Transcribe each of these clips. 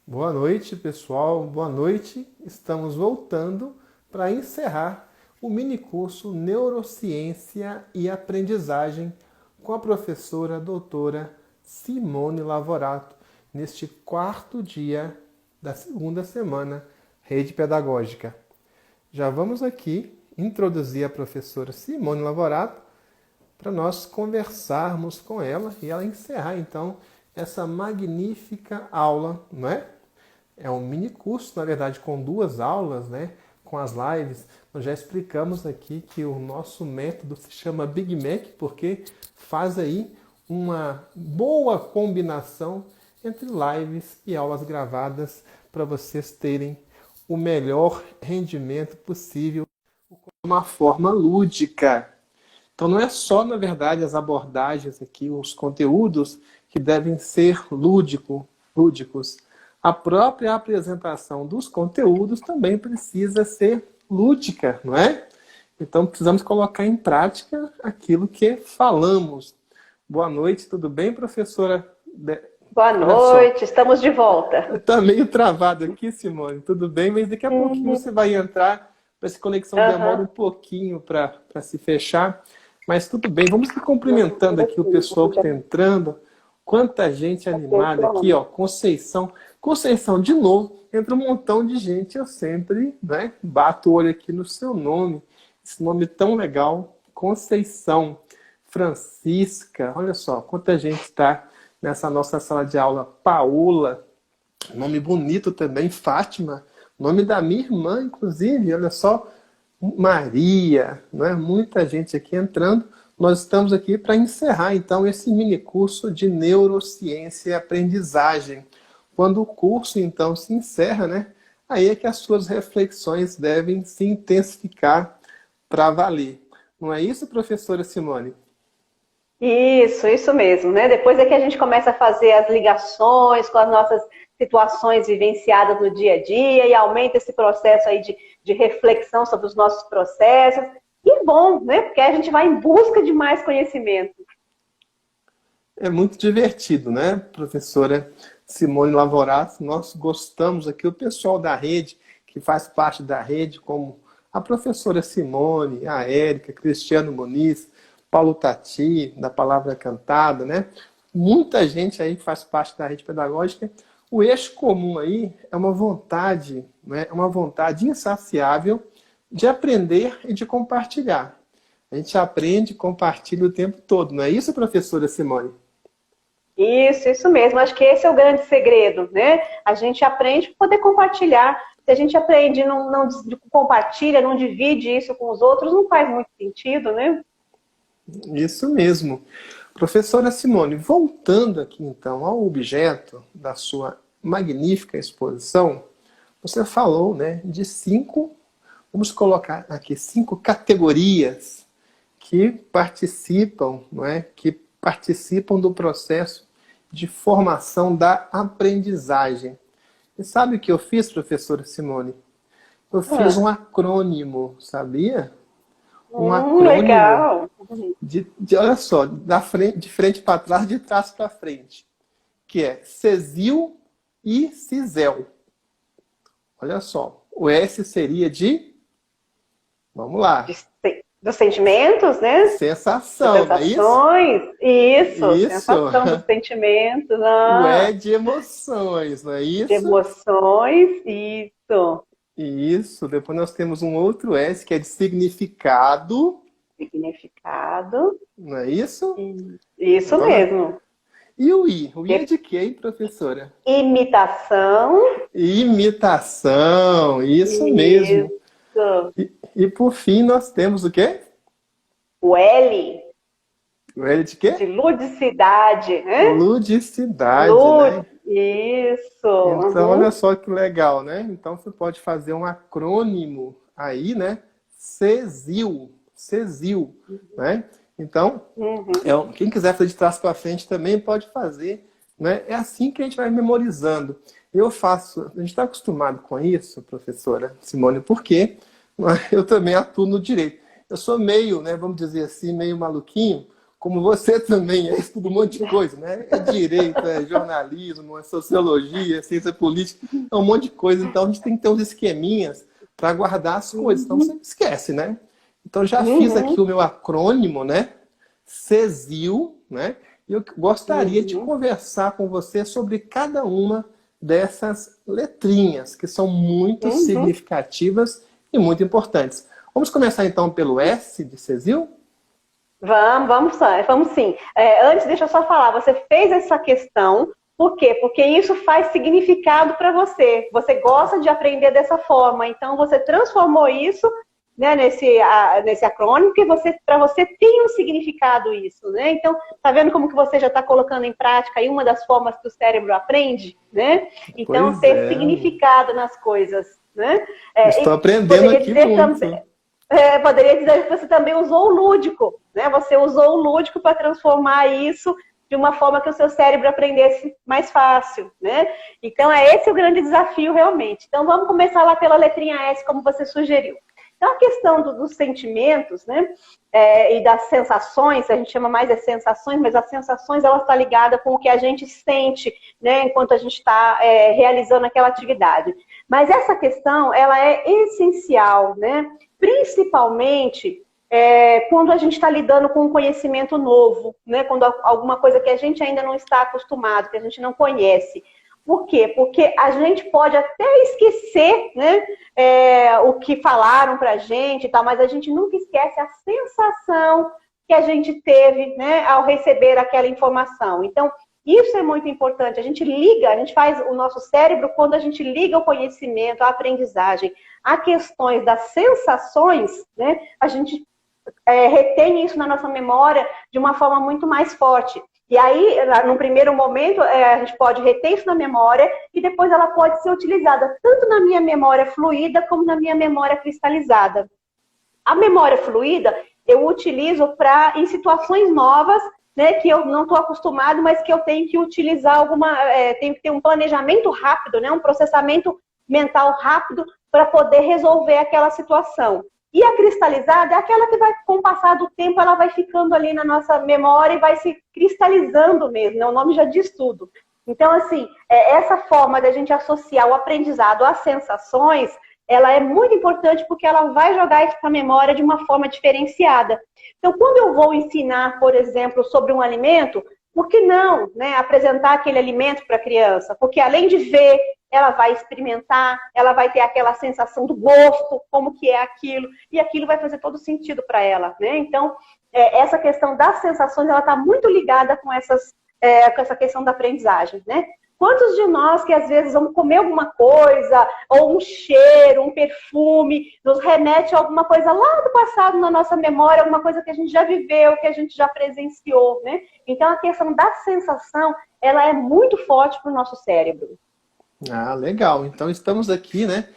Boa noite, pessoal. Boa noite. Estamos voltando para encerrar o minicurso Neurociência e Aprendizagem com a professora doutora Simone Lavorato, neste quarto dia da segunda semana Rede Pedagógica. Já vamos aqui introduzir a professora Simone Lavorato para nós conversarmos com ela e ela encerrar então essa magnífica aula, não é? É um mini curso, na verdade, com duas aulas, né? Com as lives. Nós já explicamos aqui que o nosso método se chama Big Mac, porque faz aí uma boa combinação entre lives e aulas gravadas para vocês terem o melhor rendimento possível de uma forma lúdica. Então não é só, na verdade, as abordagens aqui, os conteúdos que devem ser lúdicos. A própria apresentação dos conteúdos também precisa ser lúdica, não é? Então precisamos colocar em prática aquilo que falamos. Boa noite, tudo bem, professora? Boa Olha só, noite, estamos de volta. está meio travado aqui, Simone, tudo bem? Mas daqui a pouquinho você vai entrar, essa conexão demora um Aham. pouquinho para se fechar. Mas tudo bem, vamos ir cumprimentando aqui o pessoal que está entrando. Quanta gente animada aqui, ó. Conceição. Conceição, de novo, entra um montão de gente. Eu sempre, né, bato o olho aqui no seu nome. Esse nome tão legal. Conceição. Francisca. Olha só, quanta gente está nessa nossa sala de aula. Paola. Nome bonito também. Fátima. Nome da minha irmã, inclusive. Olha só. Maria, não é? Muita gente aqui entrando. Nós estamos aqui para encerrar, então, esse mini curso de neurociência e aprendizagem. Quando o curso, então, se encerra, né? Aí é que as suas reflexões devem se intensificar para valer. Não é isso, professora Simone? Isso mesmo, né? Depois é que a gente começa a fazer as ligações com as nossas situações vivenciadas no dia a dia e aumenta esse processo aí de reflexão sobre os nossos processos. E bom, né? Porque a gente vai em busca de mais conhecimento. É muito divertido, né, professora Simone Lavorato? Nós gostamos aqui, o pessoal da rede, que faz parte da rede, como a professora Simone, a Érica, Cristiano Muniz, Paulo Tati, da Palavra Cantada, né? Muita gente aí que faz parte da rede pedagógica. O eixo comum aí é uma vontade, né? Uma vontade insaciável de aprender e de compartilhar. A gente aprende e compartilha o tempo todo, não é isso, professora Simone? Isso mesmo. Acho que esse é o grande segredo, né? A gente aprende para poder compartilhar. Se a gente aprende e não compartilha, não divide isso com os outros, não faz muito sentido, né? Isso mesmo. Professora Simone, voltando aqui então ao objeto da sua magnífica exposição, você falou, né, de cinco, vamos colocar aqui, cinco categorias que participam, não é, que participam do processo de formação da aprendizagem. E sabe o que eu fiz, professora Simone? Eu fiz Ah, um acrônimo, sabia? Um acrônimo legal. olha só, de frente para trás, de trás para frente, que é CESIL e CISEL. Olha só, o S seria de, vamos lá, Dos sentimentos, né? Das sensação, não é isso? sensações. Isso, Isso. sensação dos sentimentos. O E Ah, de emoções, não é de isso? emoções. Isso. Isso. Depois nós temos um outro S que é de significado, Significado. não é isso? Isso Agora nós... mesmo. E o I? O I é de quê, hein, professora? Imitação. Imitação, isso mesmo. Isso. E por fim nós temos o quê? O L O L de quê? de ludicidade, né? Ludicidade, né? Isso. Então, olha Uhum. só que legal, né? Então, você pode fazer um acrônimo aí, né? CESIL, CESIL, né? Então, Uhum. quem quiser fazer de trás para frente também pode fazer, né? É assim que a gente vai memorizando. Eu faço, a gente está acostumado com isso, professora Simone, porque eu também atuo no direito. Eu sou meio, né, vamos dizer assim, meio maluquinho como você também estuda um monte de coisa, né? É direito, é jornalismo, é sociologia, é ciência política, é um monte de coisa. Então, a gente tem que ter uns esqueminhas para guardar as coisas, então você esquece, né? Então, já fiz aqui o meu acrônimo, né? CESIL, né? E eu gostaria de conversar com você sobre cada uma dessas letrinhas, que são muito significativas e muito importantes. Vamos começar então pelo S de CESIL? Vamos sim. Antes, deixa eu só falar, você fez essa questão, por quê? Porque isso faz significado para você. Você gosta de aprender dessa forma, então você transformou isso, né, nesse acrônimo, que para você tem um significado isso, né? Então, tá vendo como que você já está colocando em prática aí uma das formas que o cérebro aprende, né? Então, ter significado nas coisas, né? Estou aprendendo aqui muito. Poderia dizer que você também usou o lúdico, né? Você usou o lúdico para transformar isso de uma forma que o seu cérebro aprendesse mais fácil, né? Então, esse o grande desafio, realmente. Então, vamos começar lá pela letrinha S, como você sugeriu. Então, a questão dos sentimentos, né, e das sensações, a gente chama mais de sensações, mas as sensações, elas estão ligadas com o que a gente sente, né, enquanto a gente está realizando aquela atividade. Mas essa questão, ela é essencial, né, principalmente quando a gente está lidando com um conhecimento novo, né, quando alguma coisa que a gente ainda não está acostumado, que a gente não conhece. Por quê? Porque a gente pode até esquecer, né, o que falaram pra gente e tal, mas a gente nunca esquece a sensação que a gente teve, né, ao receber aquela informação. Então, isso é muito importante. A gente faz o nosso cérebro, quando a gente liga o conhecimento, a aprendizagem, a questões das sensações, né, a gente retém isso na nossa memória de uma forma muito mais forte. E aí, no primeiro momento, a gente pode reter isso na memória e depois ela pode ser utilizada tanto na minha memória fluida como na minha memória cristalizada. A memória fluida eu utilizo em situações novas, né, que eu não estou acostumado, mas que eu tenho que utilizar tenho que ter um planejamento rápido, né, um processamento mental rápido para poder resolver aquela situação. E a cristalizada é aquela que vai, com o passar do tempo, ela vai ficando ali na nossa memória e vai se cristalizando mesmo, né? O nome já diz tudo. Então, assim, essa forma de a gente associar o aprendizado às sensações, ela é muito importante porque ela vai jogar isso para a memória de uma forma diferenciada. Então, quando eu vou ensinar, por exemplo, sobre um alimento, por que não, né, apresentar aquele alimento para a criança? Porque além de ver, ela vai experimentar, ela vai ter aquela sensação do gosto, como que é aquilo, e aquilo vai fazer todo sentido para ela, né? Então, essa questão das sensações, ela está muito ligada com essa questão da aprendizagem, né? Quantos de nós que às vezes vamos comer alguma coisa, ou um cheiro, um perfume, nos remete a alguma coisa lá do passado na nossa memória, alguma coisa que a gente já viveu, que a gente já presenciou, né? Então, a questão da sensação, ela é muito forte para o nosso cérebro. Ah, legal. Então estamos aqui, né,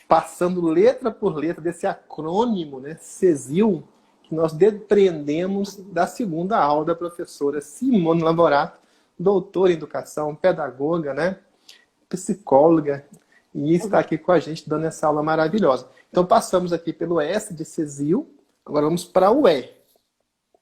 passando letra por letra desse acrônimo, né, CESIL, que nós depreendemos da segunda aula da professora Simone Laborato, doutora em educação, pedagoga, né, psicóloga, e está aqui com a gente dando essa aula maravilhosa. Então passamos aqui pelo S de CESIL, agora vamos para o E.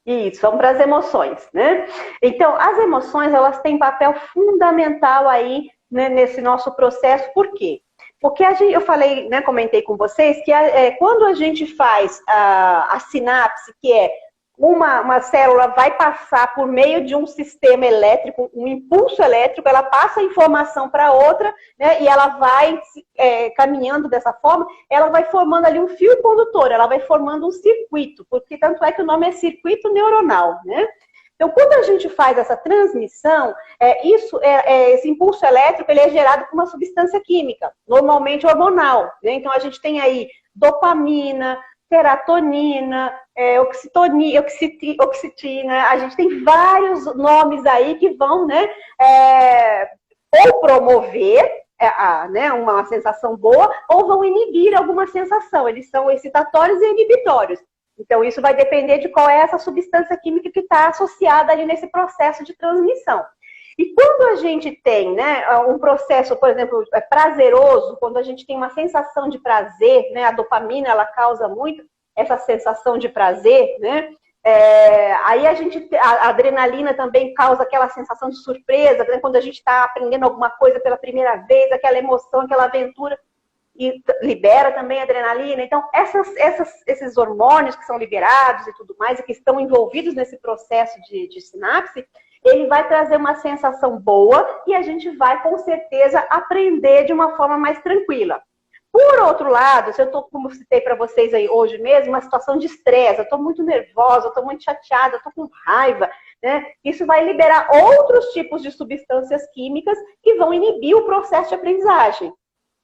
Isso, vamos para as emoções, né? Então, as emoções, elas têm papel fundamental aí, né, nesse nosso processo. Por quê? Porque eu falei, né, comentei com vocês que quando a gente faz a sinapse, que é uma célula vai passar por meio de um sistema elétrico, um impulso elétrico, ela passa a informação para outra, né, e ela vai caminhando dessa forma, ela vai formando ali um fio condutor, ela vai formando um circuito, porque tanto é que o nome é circuito neuronal, né? Então, quando a gente faz essa transmissão, esse impulso elétrico ele é gerado por uma substância química, normalmente hormonal, né? Então, a gente tem aí dopamina, serotonina, oxitina, a gente tem vários nomes aí que vão, né, ou promover né, uma sensação boa, ou vão inibir alguma sensação. Eles são excitatórios e inibitórios. Então, isso vai depender de qual é essa substância química que está associada ali nesse processo de transmissão. E quando a gente tem, né, um processo, por exemplo, prazeroso, quando a gente tem uma sensação de prazer, né, a dopamina, ela causa muito essa sensação de prazer, né, Aí a adrenalina também causa aquela sensação de surpresa, né? Quando a gente está aprendendo alguma coisa pela primeira vez, aquela emoção, aquela aventura, e libera também a adrenalina. Então, esses hormônios que são liberados e tudo mais, e que estão envolvidos nesse processo de sinapse, ele vai trazer uma sensação boa e a gente vai, com certeza, aprender de uma forma mais tranquila. Por outro lado, se eu estou, como eu citei para vocês aí hoje mesmo, uma situação de estresse, eu estou muito nervosa, eu estou muito chateada, eu estou com raiva, né? Isso vai liberar outros tipos de substâncias químicas que vão inibir o processo de aprendizagem.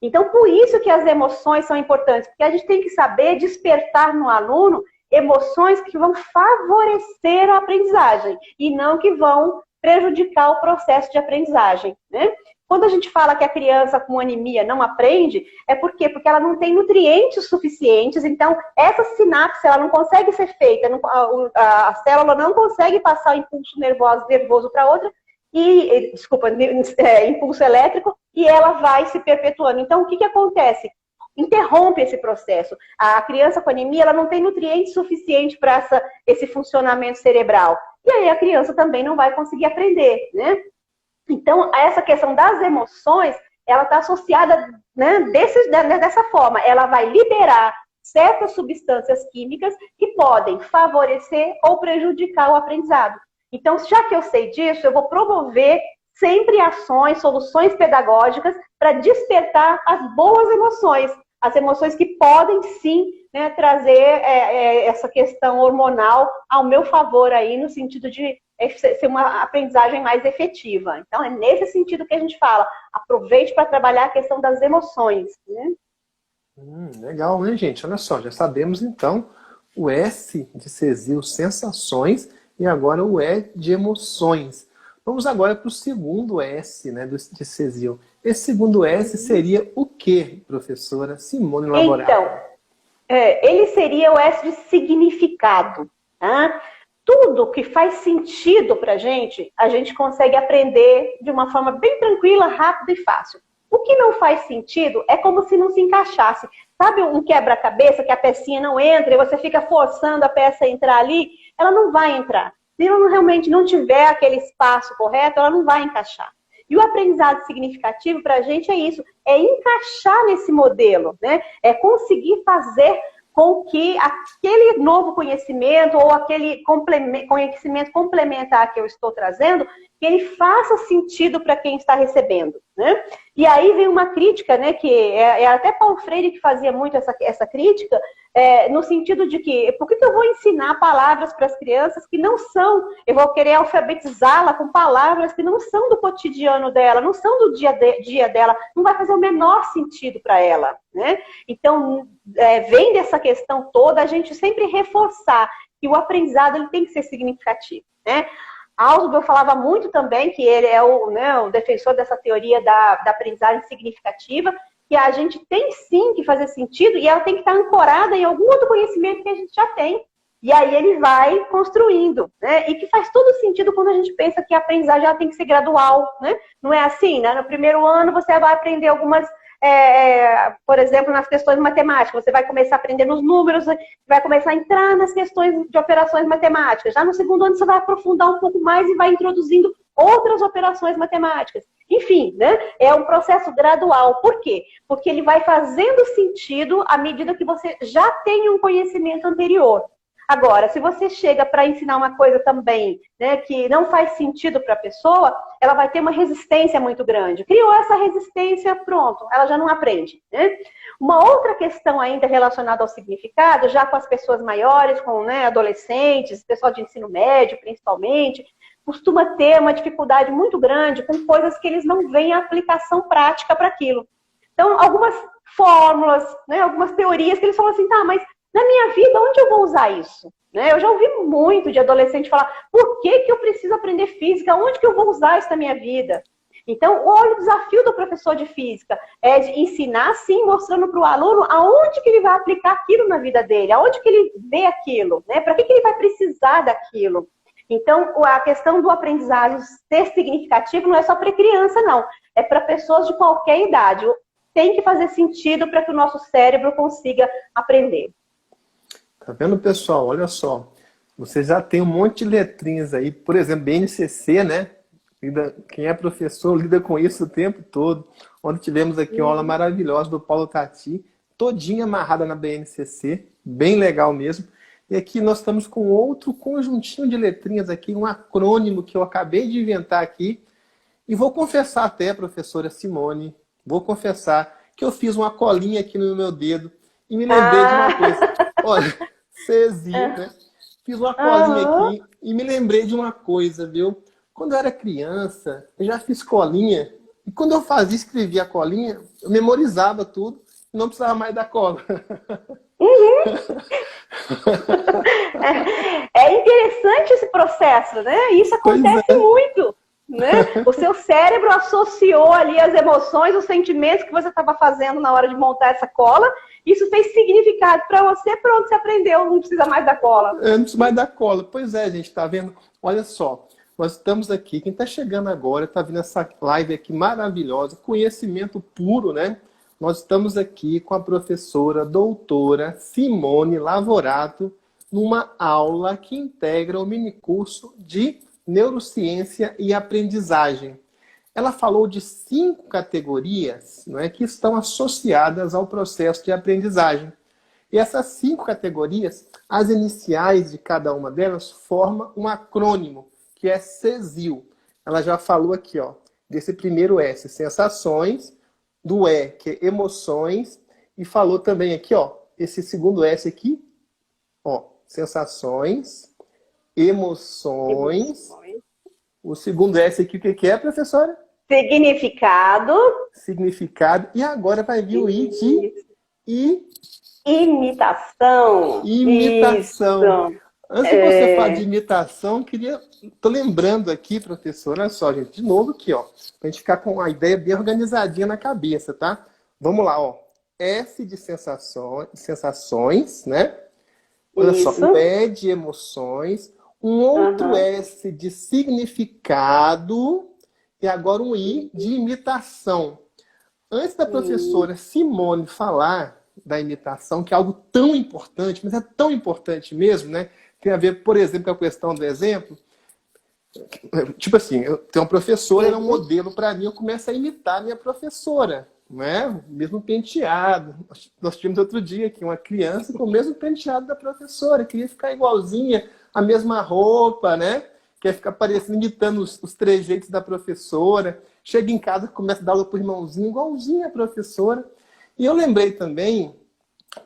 Então, por isso que as emoções são importantes, porque a gente tem que saber despertar no aluno emoções que vão favorecer a aprendizagem e não que vão prejudicar o processo de aprendizagem, né? Quando a gente fala que a criança com anemia não aprende, é por quê? Porque ela não tem nutrientes suficientes, então essa sinapse ela não consegue ser feita, a célula não consegue passar o impulso nervoso para outra, impulso elétrico, e ela vai se perpetuando. Então, o que acontece? Interrompe esse processo. A criança com anemia ela não tem nutrientes suficientes para esse funcionamento cerebral. E aí a criança também não vai conseguir aprender, né? Então, essa questão das emoções, ela está associada, né, dessa forma. Ela vai liberar certas substâncias químicas que podem favorecer ou prejudicar o aprendizado. Então, já que eu sei disso, eu vou promover sempre ações, soluções pedagógicas para despertar as boas emoções. As emoções que podem, sim, né, trazer essa questão hormonal ao meu favor aí, no sentido de ser uma aprendizagem mais efetiva. Então, é nesse sentido que a gente fala. Aproveite para trabalhar a questão das emoções, né? Legal, né, gente? Olha só, já sabemos, então, o S de Cezil, sensações, e agora o E de emoções. Vamos agora para o segundo S, né, de Cezil. Esse segundo S seria o quê, professora Simone Laborato? Então, ele seria o S de significado, tá? Tudo que faz sentido para a gente consegue aprender de uma forma bem tranquila, rápida e fácil. O que não faz sentido é como se não se encaixasse. Sabe um quebra-cabeça que a pecinha não entra e você fica forçando a peça a entrar ali? Ela não vai entrar. Se ela realmente não tiver aquele espaço correto, ela não vai encaixar. E o aprendizado significativo para a gente é isso, é encaixar nesse modelo, né? É conseguir fazer com que aquele novo conhecimento ou aquele conhecimento complementar que eu estou trazendo, que ele faça sentido para quem está recebendo, né? E aí vem uma crítica, né, que é até Paulo Freire que fazia muito essa crítica, no sentido de que, por que eu vou ensinar palavras para as crianças que não são, eu vou querer alfabetizá-la com palavras que não são do cotidiano dela, não são do dia a dia dela, não vai fazer o menor sentido para ela, né? Então, vem dessa questão toda, a gente sempre reforçar que o aprendizado ele tem que ser significativo, né? Ausubel falava muito também, que ele é o defensor dessa teoria da aprendizagem significativa, que a gente tem sim que fazer sentido e ela tem que estar ancorada em algum outro conhecimento que a gente já tem. E aí ele vai construindo, né? E que faz todo sentido quando a gente pensa que a aprendizagem ela tem que ser gradual, né? Não é assim, né? No primeiro ano você vai aprender algumas, por exemplo, nas questões matemáticas, você vai começar a aprender nos números, vai começar a entrar nas questões de operações matemáticas. Já no segundo ano você vai aprofundar um pouco mais e vai introduzindo outras operações matemáticas. Enfim, né? É um processo gradual. Por quê? Porque ele vai fazendo sentido à medida que você já tem um conhecimento anterior. Agora, se você chega para ensinar uma coisa também, né, que não faz sentido para a pessoa, ela vai ter uma resistência muito grande. Criou essa resistência, pronto, ela já não aprende, né? Uma outra questão ainda relacionada ao significado, já com as pessoas maiores, com, né, adolescentes, pessoal de ensino médio principalmente, costuma ter uma dificuldade muito grande com coisas que eles não veem a aplicação prática para aquilo. Então, algumas fórmulas, né, algumas teorias que eles falam assim, tá, mas na minha vida, onde eu vou usar isso? Né? Eu já ouvi muito de adolescente falar, por que eu preciso aprender física? Onde que eu vou usar isso na minha vida? Então, olha o desafio do professor de física, é de ensinar, sim, mostrando para o aluno aonde que ele vai aplicar aquilo na vida dele, aonde que ele vê aquilo, né? Para que ele vai precisar daquilo? Então, a questão do aprendizagem ser significativo não é só para criança, não. É para pessoas de qualquer idade. Tem que fazer sentido para que o nosso cérebro consiga aprender. Tá vendo, pessoal? Olha só. Você já tem um monte de letrinhas aí, por exemplo, BNCC, né? Quem é professor lida com isso o tempo todo. Ontem tivemos aqui uma aula maravilhosa do Paulo Tati, todinha amarrada na BNCC, bem legal mesmo. E aqui nós estamos com outro conjuntinho de letrinhas aqui, um acrônimo que eu acabei de inventar aqui. E vou confessar até, professora Simone, vou confessar que eu fiz uma colinha aqui no meu dedo e me lembrei de uma coisa. Olha, Cezinho, né? Fiz uma colinha aqui e me lembrei de uma coisa, viu? Quando eu era criança, eu já fiz colinha. E quando eu fazia, escrevia a colinha, eu memorizava tudo e não precisava mais da cola. É interessante esse processo, né? Isso acontece muito, né? O seu cérebro associou ali as emoções, os sentimentos que você estava fazendo na hora de montar essa cola. Isso fez significado para você, pronto, você aprendeu, não precisa mais da cola. Não precisa mais da cola. Pois é, gente, tá vendo? Olha só, nós estamos aqui, quem está chegando agora, está vendo essa live aqui maravilhosa, conhecimento puro, né? Nós estamos aqui com a professora doutora Simone Lavorato, numa aula que integra o minicurso de Neurociência e Aprendizagem. Ela falou de 5 categorias, não é, que estão associadas ao processo de aprendizagem. E essas 5 categorias, as iniciais de cada uma delas, formam um acrônimo, que é CESIL. Ela já falou aqui, ó, desse primeiro S, sensações, do E, que é emoções, e falou também aqui, ó, esse segundo S aqui, ó, sensações, emoções. O segundo S aqui, o que é, professora? Significado. Significado. E agora vai vir o I de imitação. Imitação. Isso. Antes de você falar de imitação, tô lembrando aqui, professor, olha só, gente, de novo aqui, ó, pra gente ficar com a ideia bem organizadinha na cabeça, tá? Vamos lá, ó. S de sensações, né? Olha só, o E de emoções, um outro S de significado e agora um I de imitação. Antes da professora Simone falar da imitação, que é algo tão importante, mas é tão importante mesmo, né? Tem a ver, por exemplo, com a questão do exemplo. Tipo assim, eu tenho uma professora, ela é um modelo para mim, eu começo a imitar a minha professora, não é? Mesmo penteado. Nós tivemos outro dia aqui uma criança com o mesmo penteado da professora, queria ficar igualzinha, a mesma roupa, né? Quer ficar parecendo, imitando os trejeitos da professora. Chega em casa, começa a dar aula pro irmãozinho, igualzinho a professora. E eu lembrei também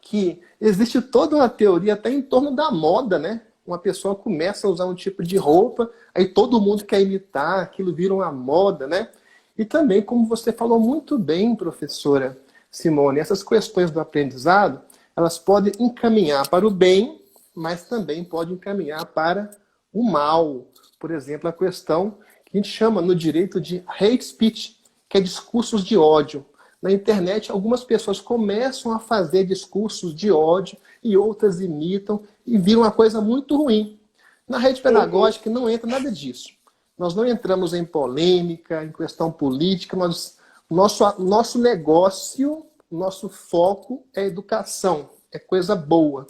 que existe toda uma teoria até em torno da moda, né? Uma pessoa começa a usar um tipo de roupa, aí todo mundo quer imitar, aquilo vira uma moda, né? E também, como você falou muito bem, professora Simone, essas questões do aprendizado, elas podem encaminhar para o bem, mas também podem encaminhar para o mal. Por exemplo, a questão que a gente chama no direito de hate speech, que é discursos de ódio. Na internet, algumas pessoas começam a fazer discursos de ódio e outras imitam e viram uma coisa muito ruim. Na rede pedagógica não entra nada disso. Nós não entramos em polêmica, em questão política, mas nosso negócio, nosso foco é educação, é coisa boa.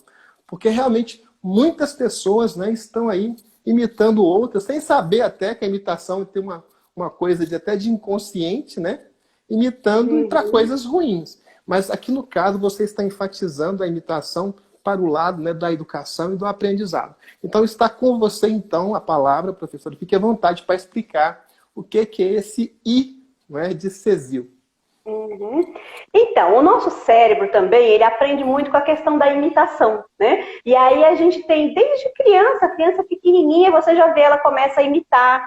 Porque realmente muitas pessoas, né, estão aí imitando outras, sem saber até que a imitação tem uma coisa até de inconsciente, né? Imitando para coisas ruins. Mas aqui no caso você está enfatizando a imitação para o lado, né, da educação e do aprendizado. Então está com você então a palavra, professor. Fique à vontade para explicar o que é esse I, né, de CESIL. Então, o nosso cérebro também, ele aprende muito com a questão da imitação, né? E aí a gente tem, desde criança pequenininha, você já vê, ela começa a imitar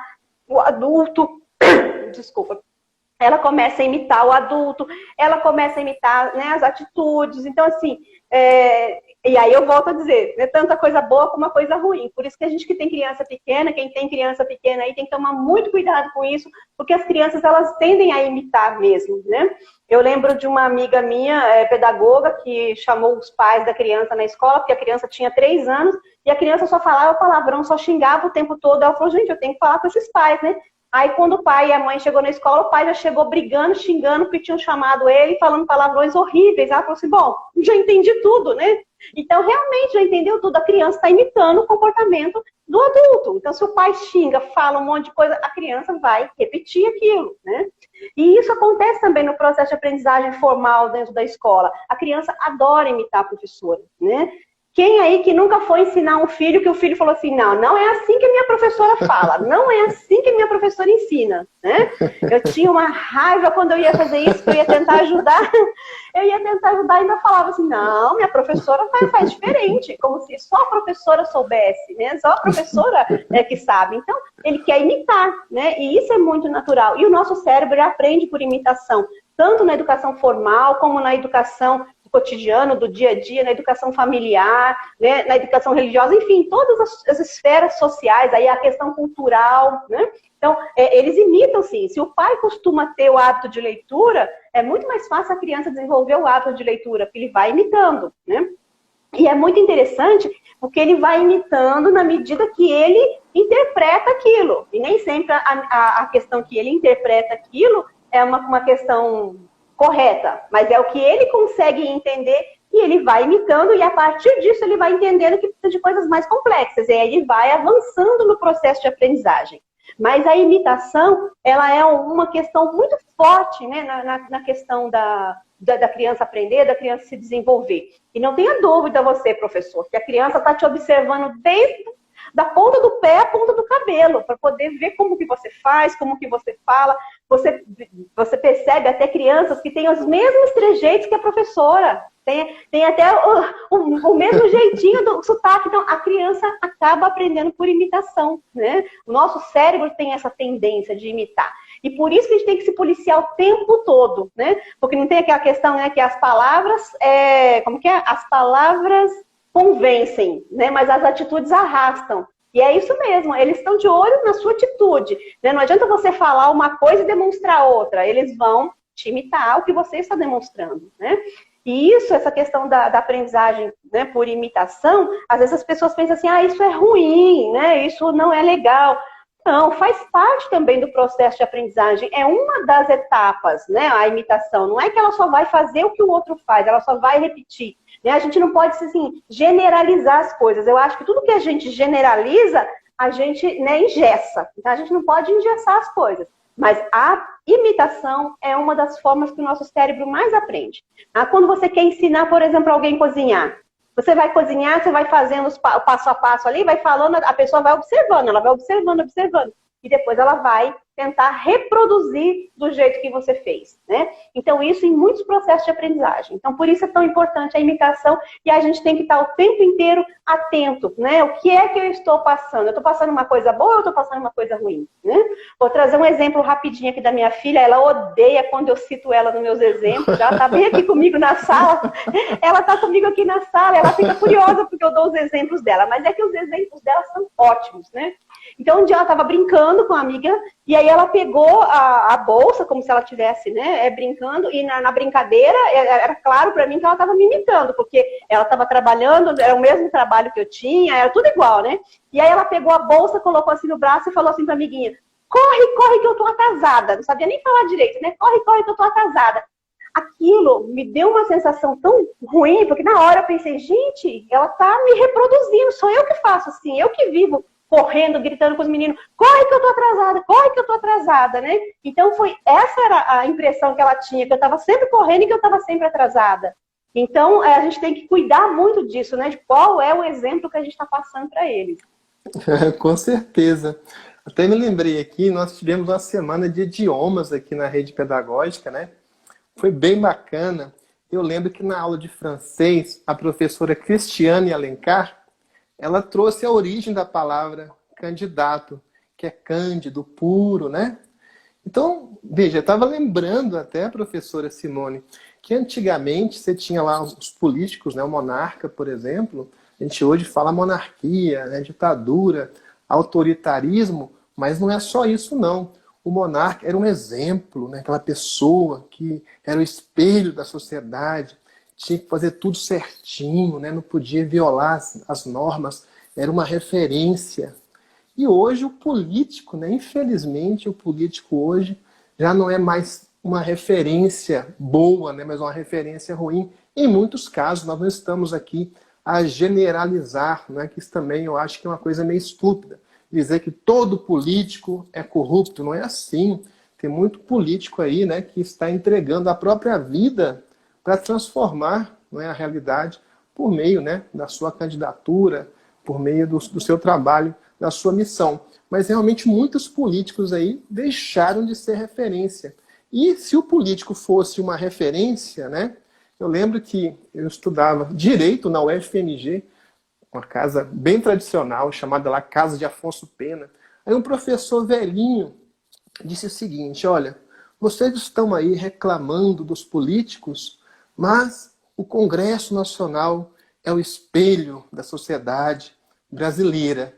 o adulto, desculpa, ela começa a imitar o adulto, ela começa a imitar, né, as atitudes. Então, assim, e aí eu volto a dizer, é tanta coisa boa como uma coisa ruim. Por isso que a gente que tem criança pequena, quem tem criança pequena aí tem que tomar muito cuidado com isso, porque as crianças, elas tendem a imitar mesmo, né? Eu lembro de uma amiga minha, pedagoga, que chamou os pais da criança na escola, porque a criança tinha 3 anos, e a criança só falava palavrão, só xingava o tempo todo. Ela falou, gente, eu tenho que falar com esses pais, né? Aí, quando o pai e a mãe chegou na escola, o pai já chegou brigando, xingando, porque tinham chamado ele, falando palavrões horríveis. Ela falou assim, bom, já entendi tudo, né? Então, realmente, já entendeu tudo. A criança está imitando o comportamento do adulto. Então, se o pai xinga, fala um monte de coisa, a criança vai repetir aquilo, né? E isso acontece também no processo de aprendizagem formal dentro da escola. A criança adora imitar a professora, né? Quem aí que nunca foi ensinar um filho que o filho falou assim, não, não é assim que a minha professora fala, não é assim que a minha professora ensina, né? Eu tinha uma raiva quando eu ia fazer isso, que eu ia tentar ajudar, e ainda falava assim, não, minha professora faz diferente, como se só a professora soubesse, né? Só a professora é que sabe. Então, ele quer imitar, né? E isso é muito natural. E o nosso cérebro aprende por imitação, tanto na educação formal, como na educação cotidiano, do dia a dia, na educação familiar, né, na educação religiosa, enfim, todas as esferas sociais, aí a questão cultural, né? Então, eles imitam, sim. Se o pai costuma ter o hábito de leitura, é muito mais fácil a criança desenvolver o hábito de leitura, porque ele vai imitando, né? E é muito interessante, porque ele vai imitando na medida que ele interpreta aquilo. E nem sempre a questão que ele interpreta aquilo é uma questão correta, mas é o que ele consegue entender e ele vai imitando e a partir disso ele vai entendendo que precisa de coisas mais complexas e aí ele vai avançando no processo de aprendizagem. Mas a imitação, ela é uma questão muito forte, né, na questão da criança aprender, da criança se desenvolver. E não tenha dúvida você, professor, que a criança está te observando desde da ponta do pé à ponta do cabelo, para poder ver como que você faz, como que você fala. Você percebe até crianças que têm os mesmos trejeitos que a professora. Tem até o mesmo jeitinho do sotaque. Então, a criança acaba aprendendo por imitação, né? O nosso cérebro tem essa tendência de imitar. E por isso que a gente tem que se policiar o tempo todo, né? Porque não tem aquela questão, né, que as palavras... como que é? As palavras convencem, né? Mas as atitudes arrastam. E é isso mesmo, eles estão de olho na sua atitude, né? Não adianta você falar uma coisa e demonstrar outra, eles vão te imitar o que você está demonstrando, né? E isso, essa questão da aprendizagem, né, por imitação, às vezes as pessoas pensam assim, isso é ruim, né? Isso não é legal. Não, faz parte também do processo de aprendizagem, é uma das etapas, né, a imitação. Não é que ela só vai fazer o que o outro faz, ela só vai repetir. A gente não pode, assim, generalizar as coisas. Eu acho que tudo que a gente generaliza, a gente, né, engessa. Então, a gente não pode engessar as coisas. Mas a imitação é uma das formas que o nosso cérebro mais aprende. Quando você quer ensinar, por exemplo, alguém a cozinhar, você vai cozinhar, você vai fazendo o passo a passo ali, vai falando, a pessoa vai observando, ela vai observando, observando. E depois ela vai tentar reproduzir do jeito que você fez, né? Então, isso em muitos processos de aprendizagem. Então, por isso é tão importante a imitação e a gente tem que estar o tempo inteiro atento, né? O que é que eu estou passando? Eu estou passando uma coisa boa ou eu estou passando uma coisa ruim, né? Vou trazer um exemplo rapidinho aqui da minha filha. Ela odeia quando eu cito ela nos meus exemplos. Ela está bem aqui comigo na sala. Ela está comigo aqui na sala. Ela fica curiosa porque eu dou os exemplos dela. Mas é que os exemplos dela são ótimos, né? Então, um dia ela estava brincando com a amiga e aí ela pegou a bolsa, como se ela estivesse, né, brincando, e na brincadeira era claro para mim que ela estava me imitando, porque ela estava trabalhando, era o mesmo trabalho que eu tinha, era tudo igual, né? E aí ela pegou a bolsa, colocou assim no braço e falou assim para a amiguinha, corre, corre que eu tô atrasada. Não sabia nem falar direito, né? Corre, corre que eu tô atrasada. Aquilo me deu uma sensação tão ruim, porque na hora eu pensei, gente, ela tá me reproduzindo, sou eu que faço assim, eu que vivo correndo, gritando com os meninos, corre que eu tô atrasada, né? Então essa era a impressão que ela tinha, que eu estava sempre correndo e que eu estava sempre atrasada. Então a gente tem que cuidar muito disso, né? De qual é o exemplo que a gente está passando para eles. Com certeza. Até me lembrei aqui, nós tivemos uma semana de idiomas aqui na rede pedagógica, né? Foi bem bacana. Eu lembro que na aula de francês, a professora Cristiane Alencar, ela trouxe a origem da palavra candidato, que é cândido, puro, né? Então, veja, eu estava lembrando até, professora Simone, que antigamente você tinha lá os políticos, né? O monarca, por exemplo. A gente hoje fala monarquia, né? Ditadura, autoritarismo, mas não é só isso, não. O monarca era um exemplo, né? Aquela pessoa que era o espelho da sociedade, tinha que fazer tudo certinho, né? Não podia violar as normas, era uma referência. E hoje o político, né? Infelizmente o político hoje já não é mais uma referência boa, né? Mas uma referência ruim. Em muitos casos, nós não estamos aqui a generalizar, né, que isso também eu acho que é uma coisa meio estúpida. Dizer que todo político é corrupto, não é assim. Tem muito político aí, né, que está entregando a própria vida para transformar, não é, a realidade por meio, né, da sua candidatura, por meio do seu trabalho, da sua missão. Mas realmente muitos políticos aí deixaram de ser referência. E se o político fosse uma referência, né, eu lembro que eu estudava Direito na UFMG, uma casa bem tradicional, chamada lá Casa de Afonso Pena. Aí um professor velhinho disse o seguinte: olha, vocês estão aí reclamando dos políticos, mas o Congresso Nacional é o espelho da sociedade brasileira.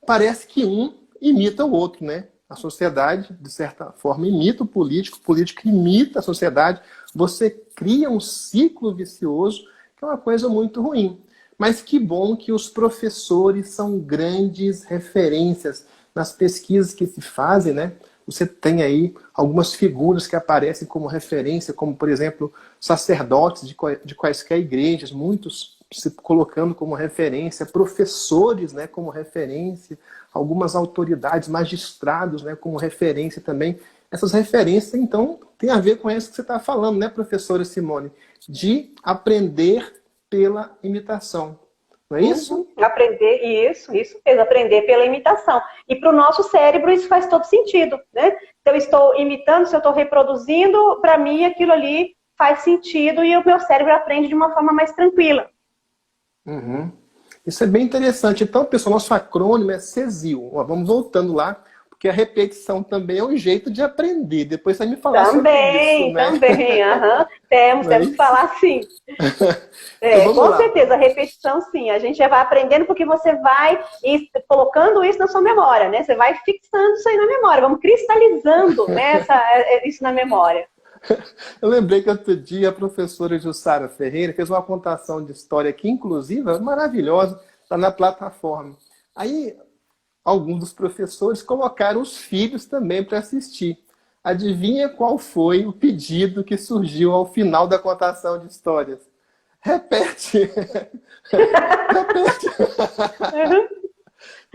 Parece que um imita o outro, né? A sociedade, de certa forma, imita o político imita a sociedade. Você cria um ciclo vicioso, que é uma coisa muito ruim. Mas que bom que os professores são grandes referências nas pesquisas que se fazem, né? Você tem aí algumas figuras que aparecem como referência, como, por exemplo, sacerdotes de quaisquer igrejas, muitos se colocando como referência, professores, né, como referência, algumas autoridades, magistrados, né, como referência também. Essas referências, então, tem a ver com isso que você está falando, né, professora Simone? De aprender pela imitação. Não é isso? Aprender, isso mesmo, aprender pela imitação. E para o nosso cérebro isso faz todo sentido, né? Se eu estou imitando, se eu estou reproduzindo, para mim aquilo ali faz sentido e o meu cérebro aprende de uma forma mais tranquila. Uhum. Isso é bem interessante. Então, pessoal, nosso acrônimo é CESIL. Ó, vamos voltando lá, porque a repetição também é um jeito de aprender. Depois você vai me falar sobre isso, né? Também. Temos que falar sim. Então, com certeza, a repetição sim. A gente já vai aprendendo porque você vai colocando isso na sua memória, né? Você vai fixando isso aí na memória, vamos cristalizando, né, isso na memória. Eu lembrei que outro dia a professora Jussara Ferreira fez uma contação de história aqui, inclusive, maravilhosa, está na plataforma. Aí, alguns dos professores colocaram os filhos também para assistir. Adivinha qual foi o pedido que surgiu ao final da contação de histórias? Repete! Repete!